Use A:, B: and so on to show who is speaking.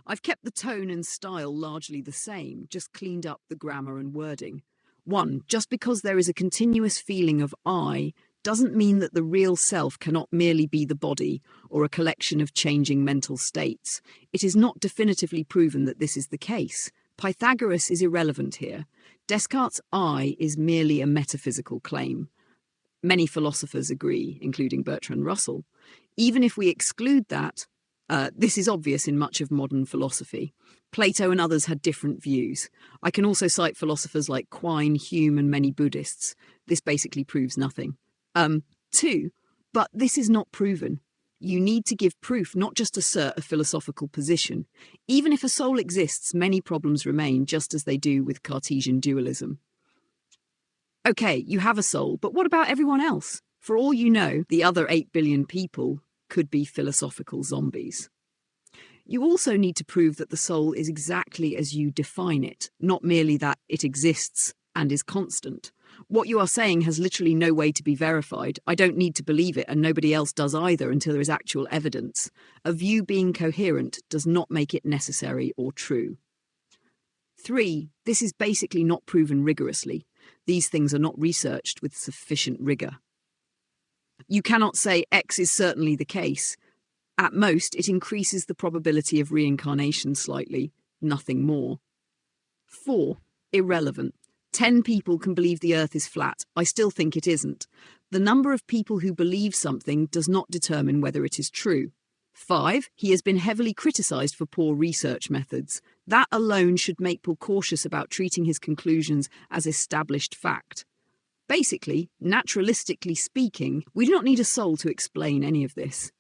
A: I've kept the tone and style largely the same, just cleaned up the grammar and wording. 1. Just because there is a continuous feeling of I doesn't mean that the real self cannot merely be the body or a collection of changing mental states. It is not definitively proven that this is the case. Pythagoras is irrelevant here. Descartes' I is merely a metaphysical claim. Many philosophers agree, including Bertrand Russell. Even if we exclude that, this is obvious in much of modern philosophy. Plato and others had different views. I can also cite philosophers like Quine, Hume, and many Buddhists. This basically proves nothing. 2. But this is not proven. You need to give proof, not just assert a philosophical position. Even if a soul exists, many problems remain, just as they do with Cartesian dualism. Okay, you have a soul, but what about everyone else? For all you know, the other 8 billion people could be philosophical zombies. You also need to prove that the soul is exactly as you define it, not merely that it exists and is constant. What you are saying has literally no way to be verified. I don't need to believe it, and nobody else does either until there is actual evidence. A view being coherent does not make it necessary or true. 3. This is basically not proven rigorously. These things are not researched with sufficient rigor. You cannot say X is certainly the case. At most, it increases the probability of reincarnation slightly, nothing more. 4. Irrelevant. 10 people can believe the Earth is flat. I still think it isn't. The number of people who believe something does not determine whether it is true. 5. He has been heavily criticised for poor research methods. That alone should make Paul cautious about treating his conclusions as established fact. Basically, naturalistically speaking, we do not need a soul to explain any of this.